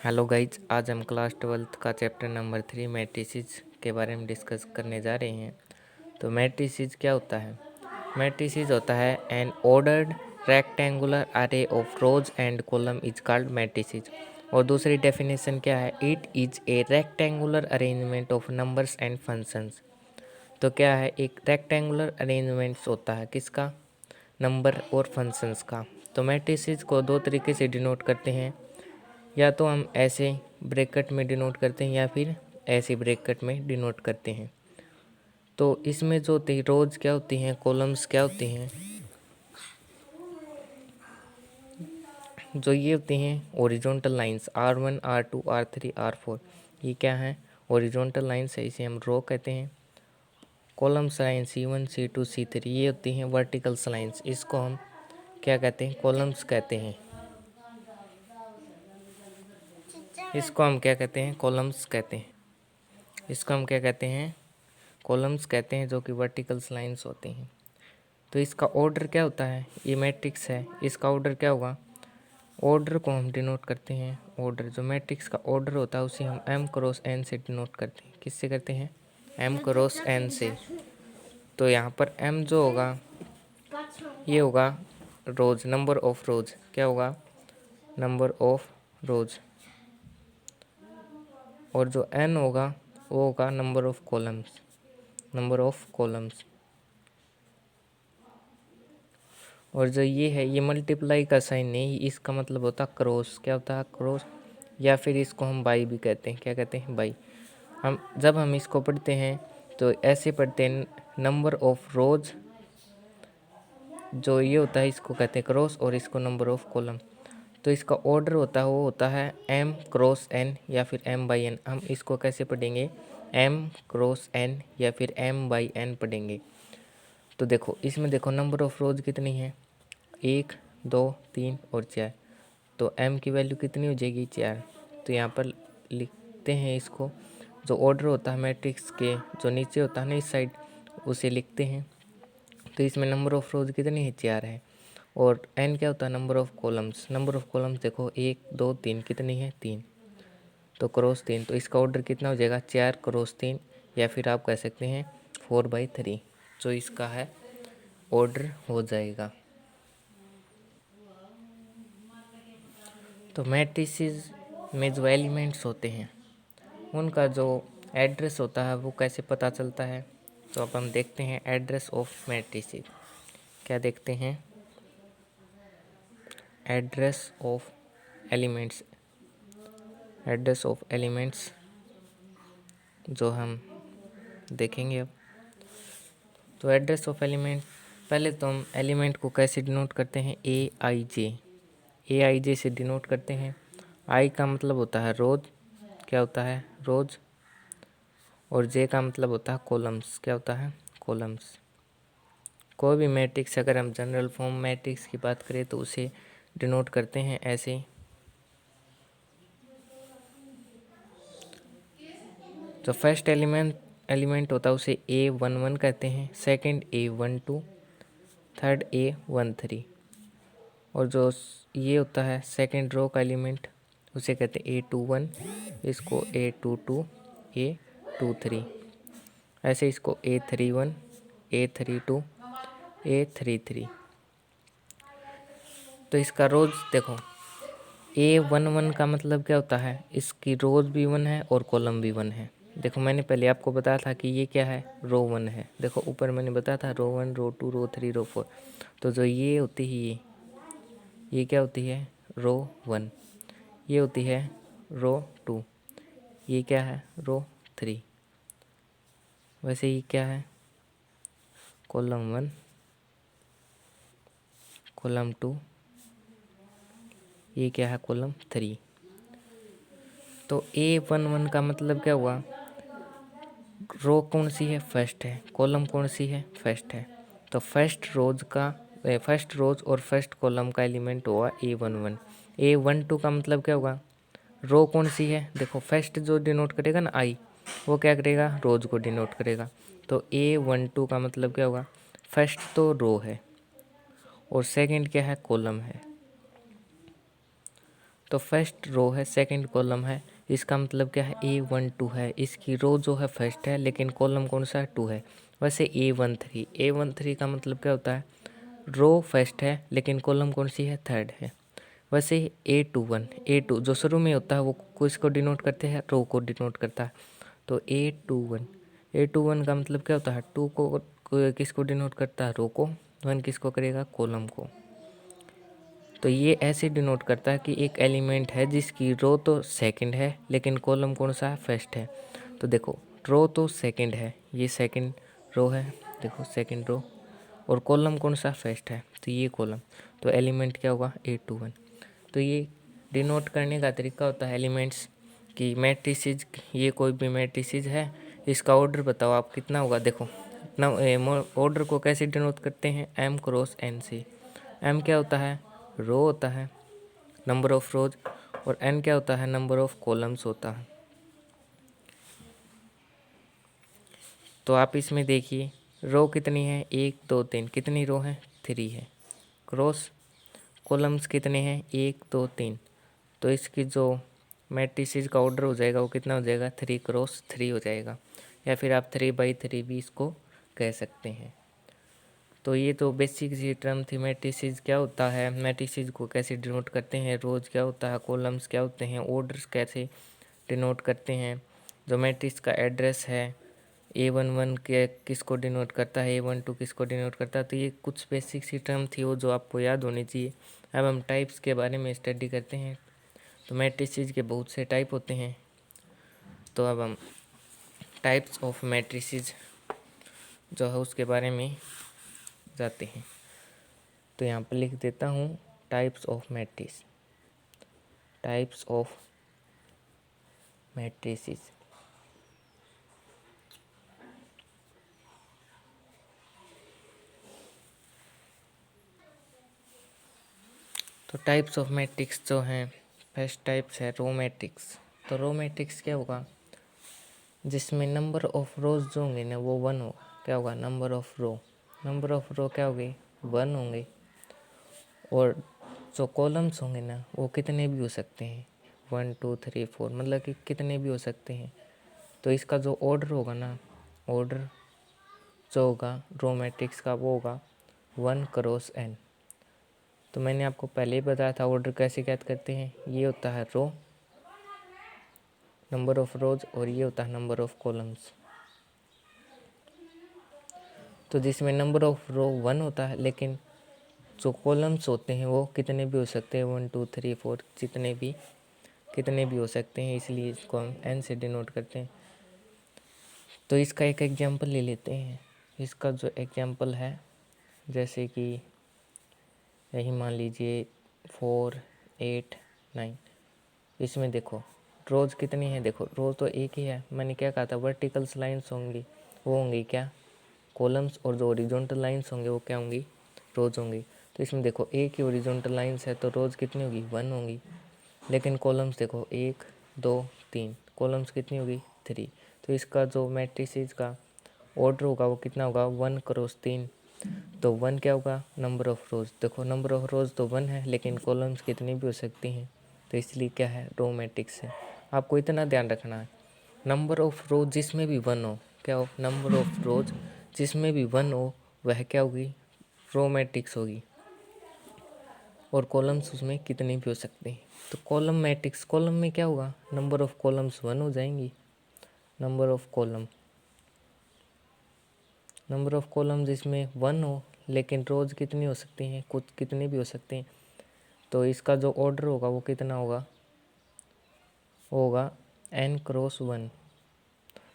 Hello guys, आज हम class 12th का चैप्टर नंबर 3 मैट्रिसेस के बारे में डिस्कस करने जा रहे हैं। तो मैट्रिसेस क्या होता है? मैट्रिसेस होता है एन ऑर्डर्ड रेक्टेंगुलर अरे of rose and column is called matrices. और दूसरी डेफिनेशन क्या है? It is a rectangular arrangement of numbers and functions. तो क्या है? एक रेक्टेंगुलर अरेंजमेंट्स होता है किसका? नंबर और फंक्शंस का। तो मैट्रिसेस को दो तरीके से डिनोट करते हैं, या तो हम ऐसे ब्रैकेट में डिनोट करते हैं या फिर ऐसे ब्रैकेट में डिनोट करते हैं। तो इसमें जो होती है रोज क्या होती हैं, कॉलम्स क्या होती हैं, जो ये होती हैं horizontal lines R1 R2 R3 R4। ये क्या है? ओरिजेंटल लाइंस है, इसे हम रो कहते हैं। Columns line C1 C2 C3 ये होती हैं वर्टिकल लाइंस, इसको हम क्या कहते हैं? कॉलम्स कहते हैं। इसको हम क्या कहते हैं? कॉलम्स कहते हैं। इसको हम क्या कहते हैं? कॉलम्स कहते हैं, जो कि वर्टिकल लाइंस होती हैं। तो इसका ऑर्डर क्या होता है? ये मैट्रिक्स है, इसका ऑर्डर क्या होगा? ऑर्डर को हम डिनोट करते हैं। ऑर्डर जो मैट्रिक्स का ऑर्डर होता है उसे हम m क्रॉस n से डिनोट करते हैं। किससे करते हैं? m क्रॉस n से। तो यहाँ पर m जो होगा ये होगा रोज, नंबर ऑफ रोज। क्या होगा? नंबर ऑफ रोज। और जो n होगा वो होगा number of columns, number of columns. और जो ये है ये मल्टीप्लाई का साइन नहीं, इसका मतलब होता है क्रॉस। क्या होता है? क्रॉस। या फिर इसको हम बाई भी कहते हैं। क्या कहते हैं? बाई। जब हम इसको पढ़ते हैं तो ऐसे पढ़ते हैं, नंबर ऑफ रोज जो ये होता है इसको कहते हैं क्रॉस, और इसको नंबर ऑफ कॉलम। तो इसका ऑर्डर होता है वो होता है m क्रॉस n या फिर m बाई n। हम इसको कैसे पढ़ेंगे? m क्रॉस n या फिर m बाई n पढ़ेंगे। तो देखो इसमें देखो नंबर ऑफ रोज कितनी है? 1 2 3 और 4। तो m की वैल्यू कितनी हो जाएगी? 4। तो यहाँ पर लिखते हैं इसको, जो ऑर्डर होता है मैट्रिक्स के जो नीचे होता है ना इस साइड, उसे लिखते हैं। तो इसमें नंबर ऑफ रोज कितनी है? 4 है। और n क्या होता है? Number of columns. Number of columns देखो 1 2 3 कितनी है? 3। तो क्रॉस 3, तो इसका ऑर्डर कितना हो जाएगा? 4 क्रॉस 3, या फिर आप कह सकते हैं 4/3, जो इसका है ऑर्डर हो जाएगा। तो मैट्रिसेस में जो एलिमेंट्स होते हैं उनका जो एड्रेस होता है वो कैसे पता चलता है? तो अब हम देखते हैं एड्रेस ऑफ मैट्रिसेस। क्या देखते हैं? Address of elements. Address of elements जो हम देखेंगे अब। तो एड्रेस ऑफ एलिमेंट, पहले तो हम एलिमेंट को कैसे डिनोट करते हैं? ए आई जे से डिनोट करते हैं। आई का मतलब होता है रोज। क्या होता है? रोज। और जे का मतलब होता है कॉलम्स। क्या होता है? कॉलम्स। कोई भी मैट्रिक्स अगर हम जनरल फॉर्म मैट्रिक्स की बात करें तो उसे डिनोट करते हैं ऐसे। जो फर्स्ट एलिमेंट होता है उसे A11 कहते हैं, सेकंड A12, थर्ड A13। और जो ये होता है सेकंड रो का एलिमेंट उसे कहते हैं A21, इसको A22, A23। ऐसे इसको A31, A32, A33। तो इसका रोज देखो, A11 का मतलब क्या होता है? इसकी रोज भी 1 है और कॉलम भी 1 है। देखो मैंने पहले आपको बताया था कि ये क्या है? रो 1 है। देखो ऊपर मैंने बताया था रो 1 रो 2 रो 3 रो 4। तो जो ये होती है ये क्या होती है? रो 1। ये होती है रो 2। ये क्या है? रो 3। वैसे ये क्या है? कॉलम 1, कॉलम 2, ये क्या है? कॉलम 3। तो A11 का मतलब क्या हुआ? रो कौन सी है? फर्स्ट है। कॉलम कौन सी है? फर्स्ट है। तो फर्स्ट रोज और फर्स्ट कॉलम का एलिमेंट हुआ A11। A12 का मतलब क्या होगा? रो कौन सी है? देखो फर्स्ट जो डिनोट करेगा ना आई, वो क्या करेगा? रोज को डिनोट करेगा। तो A12 का मतलब क्या होगा? फर्स्ट तो रो है और सेकंड क्या है? कॉलम है। तो फर्स्ट रो है, सेकंड कॉलम है, इसका मतलब क्या है A12 है। इसकी रो जो है फर्स्ट है लेकिन कॉलम कौन सा है 2 है। वैसे A13 का मतलब क्या होता है, रो फर्स्ट है लेकिन कॉलम कौन सी है, थर्ड है। वैसे A2 जो शुरू में होता है वो किसको डिनोट करते हैं, रो को डिनोट करता है। तो A21 का मतलब क्या होता है, 2 को किसको डिनोट करता है, रो को, 1 किसको करेगा, कॉलम को। तो ये ऐसे डिनोट करता है कि एक एलिमेंट है जिसकी रो तो सेकंड है लेकिन कॉलम कौन सा है, फर्स्ट है। तो देखो रो तो सेकंड है, ये सेकंड रो है, देखो सेकंड रो, और कॉलम कौन सा, फर्स्ट है, तो ये कॉलम। तो एलिमेंट क्या होगा, A21। तो ये डिनोट करने का तरीका होता है एलिमेंट्स की मैट्रिसेस। ये कोई भी मैट्रिसेस है, इसका ऑर्डर बताओ आप कितना होगा। देखो ऑर्डर को कैसे डिनोट करते हैं, M क्रॉस N से। M क्या होता है, रो होता है, नंबर ऑफ रोज, और N क्या होता है, नंबर ऑफ कॉलम्स होता है। तो आप इसमें देखिए रो कितनी है, 1 2 3, कितनी रो है, 3 है। क्रॉस कॉलम्स कितने हैं, 1 2 3। तो इसकी जो मैट्रिसेस का ऑर्डर हो जाएगा वो कितना हो जाएगा, 3 क्रॉस 3 हो जाएगा, या फिर आप 3/3 भी इसको कह सकते हैं। तो ये तो बेसिक सी टर्म थी, मैट्रिसेस क्या होता है, मैट्रिसेस को कैसे डिनोट करते हैं, रोज क्या होता है, कॉलम्स क्या होते हैं, ऑर्डर्स कैसे डिनोट करते हैं, जो मैट्रिक्स का एड्रेस है A11 के किसको डिनोट करता है, A12 किसको डिनोट करता है। तो ये कुछ बेसिक सी टर्म थी वो जो आपको याद होनी चाहिए। अब हम टाइप्स के बारे में स्टडी करते हैं। तो मैट्रिसेस के बहुत से टाइप होते हैं। तो अब हम टाइप्स ऑफ मैट्रिसेस जो है उसके बारे में जाते हैं। तो यहाँ पर लिख देता हूँ types of matrices, types of matrices. तो टाइप्स ऑफ मैट्रिक्स जो हैं, फर्स्ट टाइप्स है रो मैट्रिक्स। तो रो मैट्रिक्स क्या होगा, जिसमें नंबर ऑफ रोज जो होंगे ना वो 1 होगा। क्या होगा, नंबर ऑफ रो क्या होगी, 1 होंगे। और जो कॉलम्स होंगे ना वो कितने भी हो सकते हैं, 1 2 3 4, मतलब कि कितने भी हो सकते हैं। तो इसका जो ऑर्डर होगा ना, ऑर्डर जो होगा रो मैट्रिक्स का वो होगा 1 क्रॉस n। तो मैंने आपको पहले ही बताया था ऑर्डर कैसे ज्ञात करते हैं। ये होता है रो, नंबर ऑफ रोज, और ये होता है नंबर ऑफ कॉलम्स। तो जिसमें नंबर ऑफ रो 1 होता है लेकिन जो कॉलम्स होते हैं वो कितने भी हो सकते हैं, 1 2 3 4, कितने भी हो सकते हैं, इसलिए इसको हम n से डिनोट करते हैं। तो इसका एक एग्जांपल ले लेते हैं। इसका जो एग्जांपल है, जैसे कि यही मान लीजिए 4 8 9। इसमें देखो रोज़ कितनी है, देखो रोज़ तो एक ही है। मैंने क्या कहा था, वर्टिकल्स लाइन्स होंगी वो होंगी क्या, कॉलम्स, और जो हॉरिजॉन्टल लाइन्स होंगे वो क्या होंगी, रोज होंगी। तो इसमें देखो एक ही हॉरिजॉन्टल लाइन्स है तो रोज कितनी होगी, 1 होंगी। लेकिन कॉलम्स देखो 1 2 3, कॉलम्स कितनी होगी, 3। तो इसका जो मैट्रिसेस का ऑर्डर होगा वो कितना होगा, 1 क्रॉस 3। तो 1 क्या होगा, नंबर ऑफ रोज। देखो नंबर ऑफ रोज तो 1 है लेकिन कॉलम्स कितनी भी हो सकती हैं, तो इसलिए क्या है, रो मैट्रिक्स है। आपको इतना ध्यान रखना है, नंबर ऑफ रोज जिसमें भी 1 हो, क्या हो, नंबर ऑफ रोज जिसमें भी 1 हो वह क्या होगी, रो मैट्रिक्स होगी। और कॉलम्स उसमें कितने भी हो सकते हैं। तो कॉलम मैट्रिक्स, कॉलम में क्या होगा, नंबर ऑफ कॉलम्स 1 हो जाएंगी। नंबर ऑफ कॉलम जिसमें 1 हो लेकिन रोज कितनी हो सकती हैं, कुछ कितने भी हो सकते हैं। तो इसका जो ऑर्डर होगा वो कितना होगा n क्रॉस 1।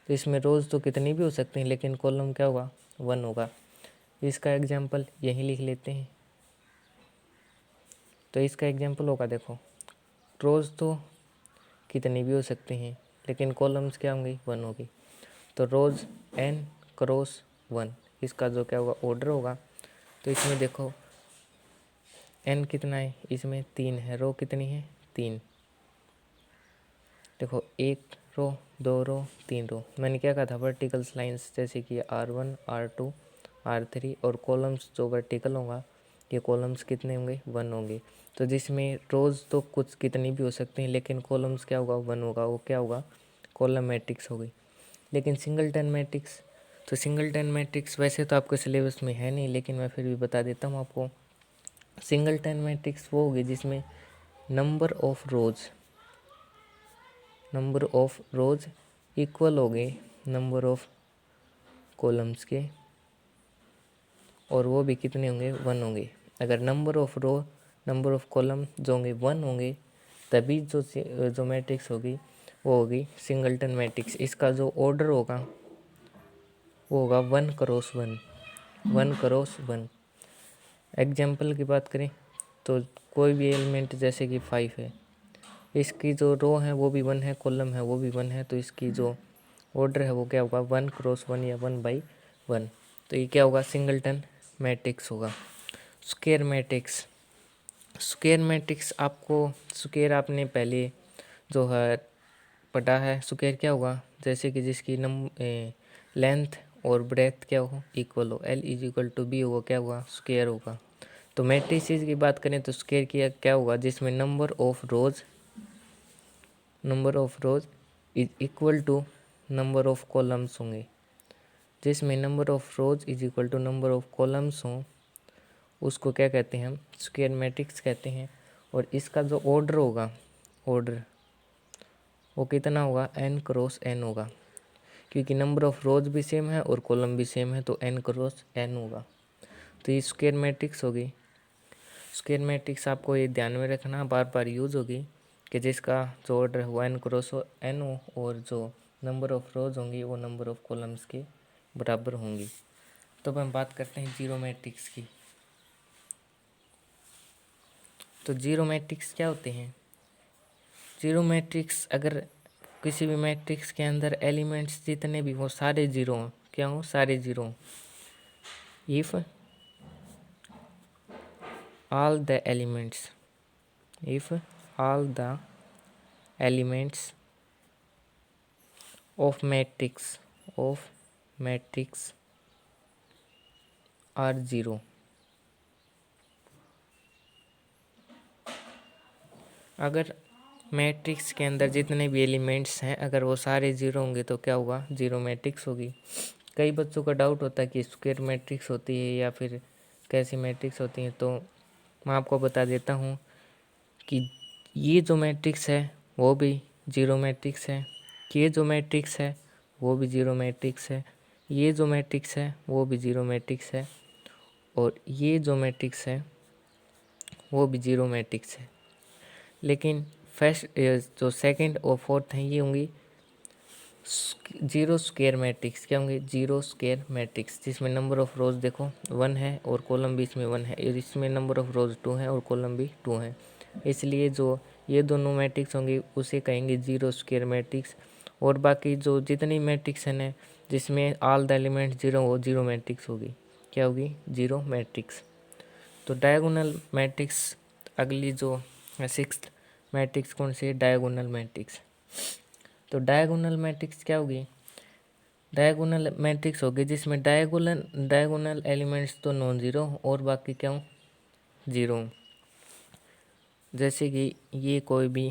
तो इसमें रोज तो कितनी भी हो सकती हैं लेकिन कॉलम क्या होगा, 1 होगा। इसका एग्जाम्पल यहीं लिख लेते हैं। तो इसका एग्जाम्पल होगा, देखो रोज तो कितनी भी हो सकते हैं लेकिन कॉलम्स क्या होंगी, 1 होगी। तो रोज n क्रॉस 1, इसका जो क्या होगा, ऑर्डर होगा। तो इसमें देखो n कितना है, इसमें 3 है, रो कितनी है, 3। देखो 1 रो 2 रो 3 रो। मैंने क्या कहा था, वर्टिकल्स लाइंस जैसे कि R1 R2 R3, और कॉलम्स जो वर्टिकल होगा ये कॉलम्स कितने होंगे, 1 होंगे। तो जिसमें रोज़ तो कुछ कितनी भी हो सकती हैं, लेकिन कॉलम्स क्या होगा, 1 होगा। वो क्या होगा, कॉलम मैट्रिक्स होगी। लेकिन सिंगलटन मैट्रिक्स, तो सिंगलटन मैट्रिक्स वैसे तो आपके सिलेबस में है नहीं, लेकिन मैं फिर भी बता देता हूँ आपको। सिंगलटन मैट्रिक्स वो होगी जिसमें नंबर ऑफ रोज इक्वल हो गए नंबर ऑफ कॉलम्स के, और वो भी कितने होंगे, 1 होंगे। अगर नंबर ऑफ कॉलम जो होंगे 1 होंगे, तभी जो मैट्रिक्स होगी वो होगी सिंगलटन मैट्रिक्स। इसका जो ऑर्डर होगा वो होगा 1 क्रॉस 1, 1 क्रॉस 1। एग्जाम्पल की बात करें तो कोई भी एलिमेंट जैसे कि 5 है, इसकी जो रो है वो भी 1 है, कॉलम है वो भी 1 है, तो इसकी जो ऑर्डर है वो क्या होगा, 1 क्रॉस 1 या 1/1। तो ये क्या होगा, सिंगलटन मैट्रिक्स होगा। स्क्वायर मैट्रिक्स आपको, स्क्वायर आपने पहले जो है पढ़ा है। स्क्वायर क्या होगा, जैसे कि जिसकी लेंथ और ब्रेथ क्या हो, इक्वल हो, L=B होगा, क्या होगा, स्क्वायर होगा। तो मैट्रिसेस की बात करें तो स्क्वायर किया क्या होगा, जिसमें number of rows is equal to number of columns होंगे। जिसमें number of rows is equal to number of columns हों, उसको क्या कहते हैं, हम स्क्वायर मैट्रिक्स कहते हैं। और इसका जो ऑर्डर होगा, वो कितना होगा, n क्रॉस n होगा, क्योंकि नंबर ऑफ रोज भी सेम है और कॉलम भी सेम है, तो n क्रॉस n होगा। तो ये स्क्वायर मैट्रिक्स होगी। स्क्वायर मैट्रिक्स आपको ये ध्यान में रखना, बार बार यूज होगी, कि जिसका जो ऑर्डर है वो n क्रॉस n हो, और जो नंबर ऑफ रोज होंगी वो नंबर ऑफ कॉलम्स के बराबर होंगी। तो अब हम बात करते हैं जीरो मैट्रिक्स की। तो जीरो मैट्रिक्स क्या होते हैं। जीरो मैट्रिक्स, अगर किसी भी मैट्रिक्स के अंदर एलिमेंट्स जितने भी हो सारे जीरो हों, क्या हो, सारे जीरो हों। If all the elements of matrix are zero, अगर मैट्रिक्स के अंदर जितने भी एलिमेंट्स हैं अगर वो सारे जीरो होंगे तो क्या होगा, जीरो मैट्रिक्स होगी। कई बच्चों का डाउट होता है कि स्क्वायर मैट्रिक्स होती है या फिर कैसी मैट्रिक्स होती हैं, तो मैं आपको बता देता हूँ कि ये जो मैट्रिक्स है वो भी जीरो मैट्रिक्स है, ये जो मैट्रिक्स है वो भी जीरो मैट्रिक्स है, ये जो मैट्रिक्स है वो भी जीरो मैट्रिक्स है, और ये जो मैट्रिक्स है वो भी जीरो मैट्रिक्स है। लेकिन फर्स्ट जो सेकंड और फोर्थ हैं ये होंगी जीरो स्क्वायर मैट्रिक्स। क्या होंगे, जीरो स्क्वायर मैट्रिक्स, जिसमें नंबर ऑफ रोज देखो 1 है और कॉलम भी इसमें 1 है, और इसमें नंबर ऑफ रोज 2 है और कॉलम भी 2 है। इसलिए जो ये दोनों मैट्रिक्स होंगे उसे कहेंगे जीरो स्क्वायर मैट्रिक्स। और बाकी जो जितनी मैट्रिक्स है ना जिसमें ऑल द एलिमेंट जीरो हो, जीरो मैट्रिक्स होगी। क्या होगी, जीरो मैट्रिक्स। तो डायगोनल मैट्रिक्स, अगली जो सिक्स्थ मैट्रिक्स कौन सी है, डायगोनल मैट्रिक्स। तो डायगोनल मैट्रिक्स क्या होगी, डायगोनल मैट्रिक्स होगी जिसमें डायगोनल एलिमेंट्स तो नॉन जीरो और बाकी क्या हो, जीरो। जैसे कि ये कोई भी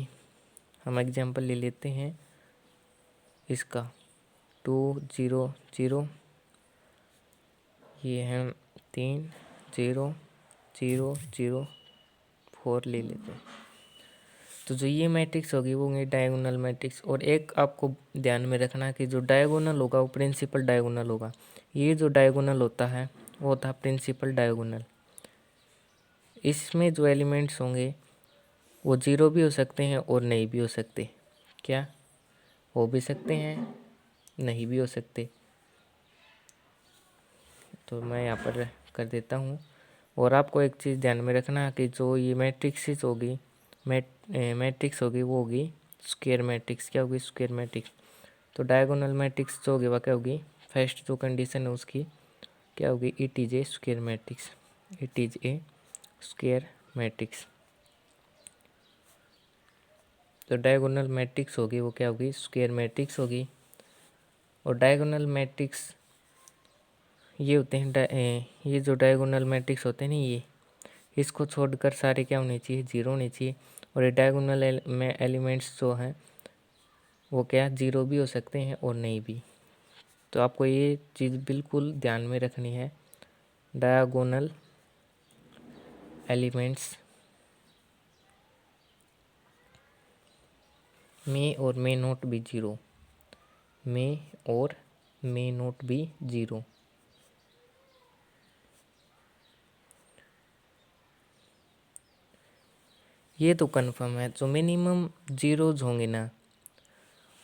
हम एग्जांपल ले लेते हैं इसका 2 0 0, ये हम 3 0 0 0 4 ले लेते हैं। तो जो ये मैट्रिक्स होगी वो होंगे डायगोनल मैट्रिक्स। और एक आपको ध्यान में रखना कि जो डायगोनल होगा वो प्रिंसिपल डायगोनल होगा। ये जो डायगोनल होता है वो होता है प्रिंसिपल डायगोनल। इसमें जो एलिमेंट्स होंगे वो जीरो भी हो सकते हैं और नहीं भी हो सकते। क्या हो भी सकते हैं, नहीं भी हो सकते। तो मैं यहाँ पर कर देता हूँ। और आपको एक चीज़ ध्यान में रखना कि जो ये मैट्रिक्स होगी मैट्रिक्स होगी वो होगी स्क्वायर मैट्रिक्स। क्या होगी, स्क्वायर मैट्रिक्स। तो डायगोनल मैट्रिक्स जो होगी वह क्या होगी, फर्स्ट जो कंडीशन है उसकी क्या होगी, it is a square matrix, it is a square matrix. तो डायगोनल मैट्रिक्स होगी वो क्या होगी, स्क्वायर मैट्रिक्स होगी। और डायगोनल मैट्रिक्स ये होते हैं ये जो डायगोनल मैट्रिक्स होते हैं ना इसको छोड़कर सारे क्या होने चाहिए, जीरो होने चाहिए। और ये डायगोनल में एलिमेंट्स जो हैं वो क्या जीरो भी हो सकते हैं और नहीं भी। तो आपको ये चीज़ बिल्कुल ध्यान में रखनी है, डायगोनल एलिमेंट्स में और मे नॉट बी जीरो, में और मे नॉट बी जीरो। ये तो कन्फर्म है। जो मिनिमम जीरोज होंगे ना,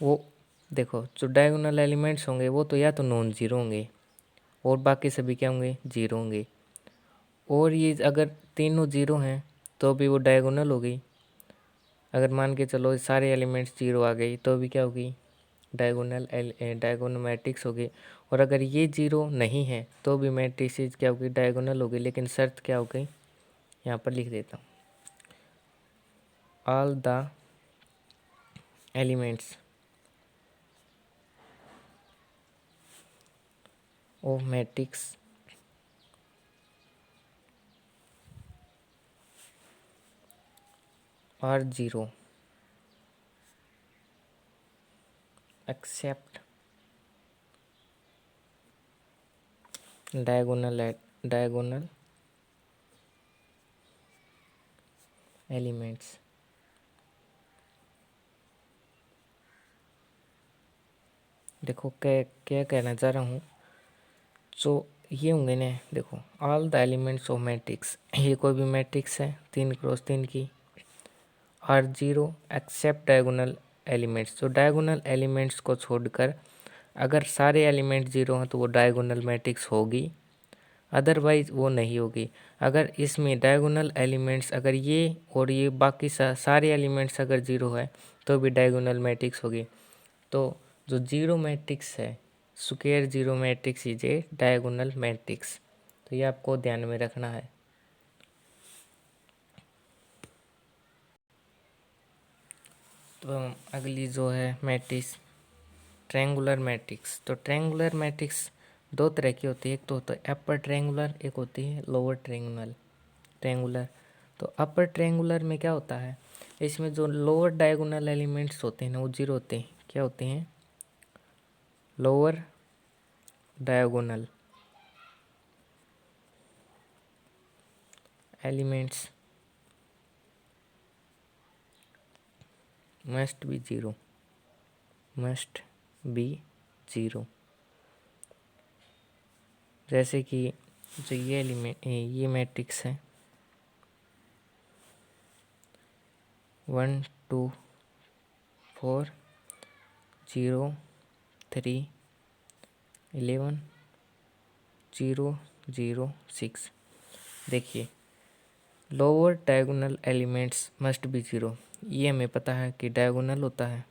वो देखो जो डायगोनल एलिमेंट्स होंगे वो तो या तो नॉन जीरो होंगे और बाकी सभी क्या होंगे, जीरो होंगे। और ये अगर तीनों जीरो हैं तो भी वो डायगोनल हो गई। अगर मान के चलो सारे एलिमेंट्स जीरो आ गई तो भी क्या होगी, डायगोनल मैट्रिक्स होगी। और अगर ये जीरो नहीं है तो भी मैट्रिक्स क्या होगी, डायगोनल होगी। लेकिन शर्त क्या हो गई, यहाँ पर लिख देता हूँ, all the elements of matrix are zero except diagonal elements. देखो क्या क्या कहना चाह रहा हूँ, जो ये होंगे ना, देखो all the elements of matrix, ये कोई भी मैट्रिक्स है 3x3 की, are zero except diagonal elements. जो डायगोनल एलिमेंट्स को छोड़कर अगर सारे एलिमेंट जीरो हैं तो वो डायगोनल मैट्रिक्स होगी, अदरवाइज वो नहीं होगी। अगर इसमें डायगोनल एलिमेंट्स अगर ये और ये बाकी सारे एलिमेंट्स अगर जीरो है तो भी डायगोनल मैट्रिक्स होगी। तो जो जीरो मैट्रिक्स है, square zero matrix is a diagonal matrix. तो ये आपको ध्यान में रखना है। तो अगली जो है मैट्रिक्स, ट्रायंगुलर मैट्रिक्स। तो ट्रायंगुलर मैट्रिक्स दो तरह की होती है, एक तो होता है अपर ट्रायंगुलर, एक होती है लोअर ट्रायंगुलर। तो अपर ट्रायंगुलर में क्या होता है, इसमें जो लोअर डायगोनल एलिमेंट्स होते हैं ना वो जीरो होते हैं। क्या होते हैं, lower diagonal elements must be zero, must be zero. जैसे कि जो ये एलिमेंट, ये मैट्रिक्स है 1 2 4 0 3 11 0 0 6। देखिए lower diagonal elements must be zero, ये हमें पता है कि डायगोनल होता है।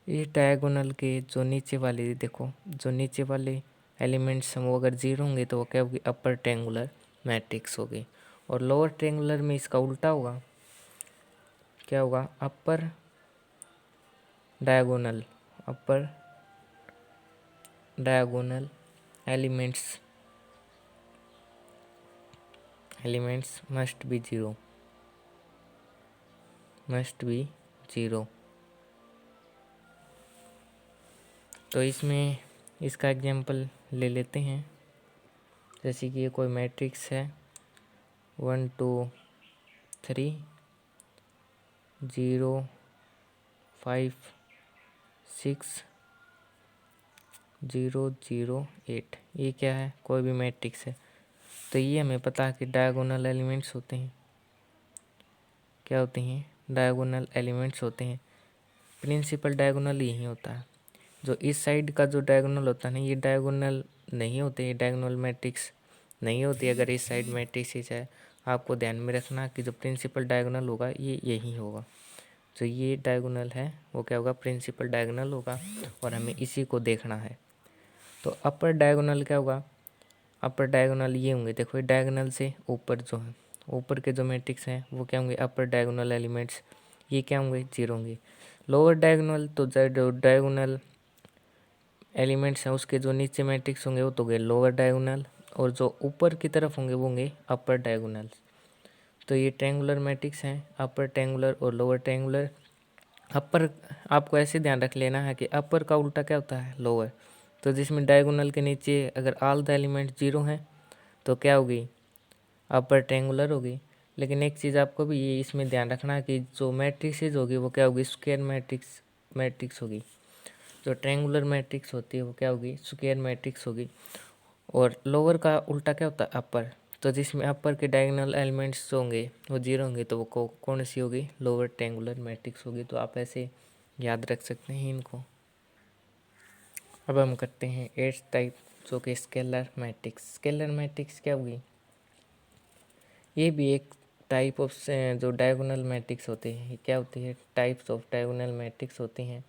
इस डायगोनल के जो नीचे वाले, देखो जो नीचे वाले एलिमेंट्स हैं वो अगर जीरो होंगे तो वो क्या होगी, अपर ट्रायंगुलर मैट्रिक्स होगी। और लोअर ट्रायंगुलर में इसका उल्टा होगा, क्या होगा, upper diagonal elements must be zero. तो इसमें इसका एग्जांपल ले लेते हैं। जैसे कि ये कोई मैट्रिक्स है 1 2 3 0 5 6 0 0 8। ये क्या है, कोई भी मैट्रिक्स है। तो ये हमें पता है कि डायगोनल एलिमेंट्स होते हैं। क्या होते हैं, डायगोनल एलिमेंट्स होते हैं। प्रिंसिपल डायगोनल यही होता है। जो इस साइड का जो डायगोनल होता है ना, ये डायगोनल नहीं होते, ये डायगोनल मैट्रिक्स नहीं होती। अगर इस साइड मैट्रिक्स है, आपको ध्यान में रखना कि जो प्रिंसिपल डायगोनल होगा ये यही होगा। जो ये डायगोनल है वो क्या होगा, प्रिंसिपल डायगोनल होगा, और हमें इसी को देखना है। तो अपर डायगोनल क्या होगा, अपर डायगोनल ये होंगे, देखो ये डायगोनल से ऊपर जो है, ऊपर के जो मैट्रिक्स हैं वो क्या होंगे, अपर डायगोनल एलिमेंट्स, ये क्या होंगे, जीरो होंगे। लोअर डायगोनल तो जो डायगोनल एलिमेंट्स हैं उसके जो नीचे मैट्रिक्स होंगे वो तो गए लोअर डायगोनल, और जो ऊपर की तरफ होंगे वो होंगे अपर डायगोनल। तो ये ट्रायंगुलर मैट्रिक्स हैं, अपर ट्रायंगुलर और लोअर ट्रायंगुलर। अपर आपको ऐसे ध्यान रख लेना है कि अपर का उल्टा क्या होता है, लोअर। तो जिसमें डायगोनल के नीचे अगर ऑल द एलिमेंट 0 हैं तो क्या होगी, अपर ट्रायंगुलर होगी। लेकिन एक चीज़ आपको भी ये इसमें ध्यान रखना है कि जो मैट्रिक्सेज होगी वो क्या होगी, स्क्वायर मैट्रिक्स होगी। जो ट्रायंगुलर मैट्रिक्स होती है वो क्या होगी, स्क्वायर मैट्रिक्स होगी। और लोअर का उल्टा क्या होता है, अपर। तो जिसमें अपर के डायगोनल एलिमेंट्स होंगे वो 0 होंगे तो वो कौन सी होगी, लोअर ट्रायंगुलर मैट्रिक्स होगी। तो आप ऐसे याद रख सकते हैं इनको। अब हम करते हैं 8th टाइप, जो कि स्केलर मैट्रिक्स। स्केलर मैट्रिक्स क्या होगी, ये भी एक टाइप ऑफ जो डायगोनल मैट्रिक्स होते हैं। ये क्या होती है, टाइप्स ऑफ डायगोनल मैट्रिक्स होती हैं।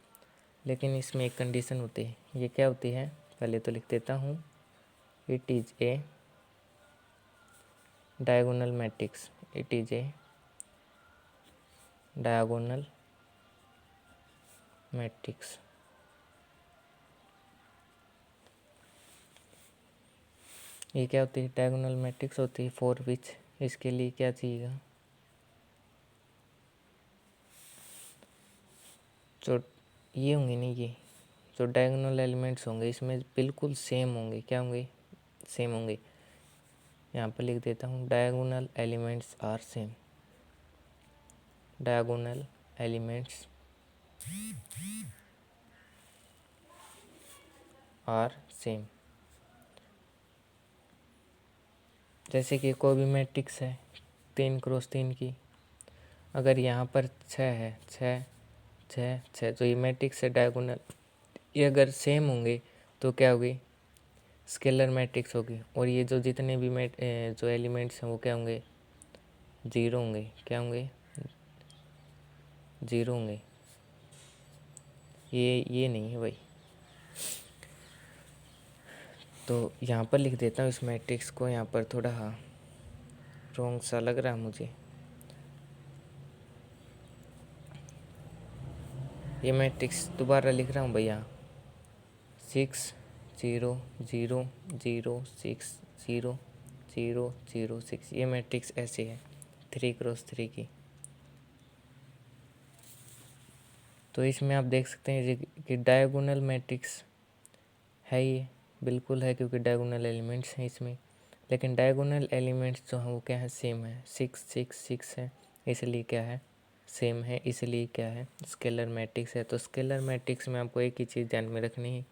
लेकिन इसमें एक कंडीशन होती है। ये क्या होती है, पहले तो लिख देता हूँ, it is a diagonal matrix. It is a diagonal matrix. ये क्या होती है, डायगोनल मैट्रिक्स होती है फॉर विच, इसके लिए क्या चाहिएगा, जो ये होंगे नहीं, ये जो डायगोनल एलिमेंट्स होंगे इसमें बिल्कुल सेम होंगे। क्या होंगे, सेम होंगे। यहाँ पर लिख देता हूँ, diagonal elements are same. Diagonal elements are same. जैसे कि कोई भी मैट्रिक्स है 3x3 की, अगर यहाँ पर 6 है, 6 6 6, तो ये मैट्रिक्स है डायगोनल, ये अगर सेम होंगे तो क्या होगी, स्केलर मैट्रिक्स होगी। और ये जो जितने भी जो एलिमेंट्स हैं वो क्या होंगे, 0 होंगे। क्या होंगे, 0 होंगे। ये नहीं है भाई। तो यहाँ पर लिख देता हूँ इस मैट्रिक्स को, यहाँ पर थोड़ा रॉन्ग सा लग रहा है मुझे। ये मैट्रिक्स दोबारा लिख रहा हूँ भैया, 6 0 0 0 6 0 0 0 6। ये मैट्रिक्स ऐसे है 3x3 की। तो इसमें आप देख सकते हैं कि डायगोनल मैट्रिक्स है, ये बिल्कुल है क्योंकि डायगोनल एलिमेंट्स हैं इसमें। लेकिन डायगोनल एलिमेंट्स जो हैं वो क्या है, सेम है, 6 6 6 है, इसलिए क्या है, सेम है, इसलिए क्या है, स्केलर मैट्रिक्स है। तो स्केलर मैट्रिक्स में आपको एक ही चीज़ ध्यान में रखनी है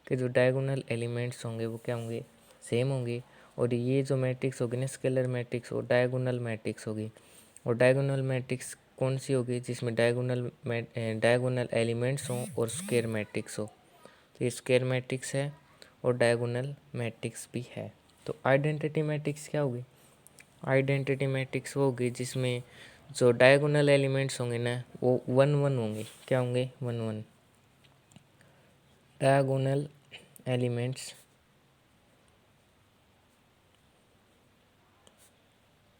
कि जो डायगोनल एलिमेंट्स होंगे वो क्या होंगे, सेम होंगे। और ये जो मैट्रिक्स होगी ना, स्केलर मैट्रिक्स, वो डायगोनल मैट्रिक्स होगी। और डायगोनल मैट्रिक्स कौन सी होगी, जिसमें डायगोनल एलिमेंट्स हों और स्क्वायर मैट्रिक्स हो। तो ये स्क्वायर मैट्रिक्स है और डायगोनल मैट्रिक्स भी है। तो आइडेंटिटी मैट्रिक्स क्या होगी, आइडेंटिटी मैट्रिक्स वो होगी जिसमें जो डायगोनल एलिमेंट्स होंगे ना वो 1 1 होंगे। क्या होंगे, 1 1। Diagonal elements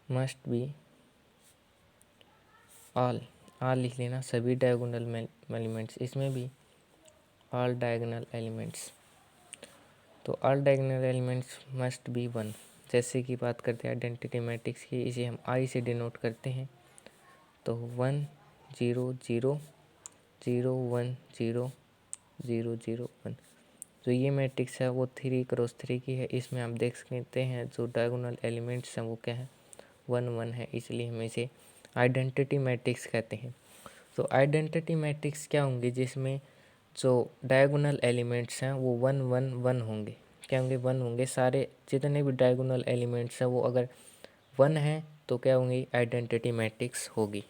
must be all लिख लेना, सभी डायगोनल एलिमेंट्स, इसमें भी ऑल डायगोनल एलिमेंट्स। तो all diagonal elements must B 1। जैसे कि बात करते हैं आइडेंटिटी मैट्रिक्स की, इसे हम आई से डिनोट करते हैं। तो 1 0 0 0 1 0 0 0 1। जो ये मैट्रिक्स है वो 3x3 की है। इसमें आप देख सकते हैं जो डायगोनल एलिमेंट्स हैं वो क्या है, 1 1 है, इसलिए हम इसे आइडेंटिटी मैट्रिक्स कहते हैं। तो आइडेंटिटी मैट्रिक्स क्या होंगे, जिसमें जो डायगोनल एलिमेंट्स हैं वो 1 1 1 होंगे। क्या होंगे, 1 होंगे। सारे जितने भी डायगोनल एलिमेंट्स हैं वो अगर 1 हैं तो क्या होंगी, आइडेंटिटी मैट्रिक्स होगी।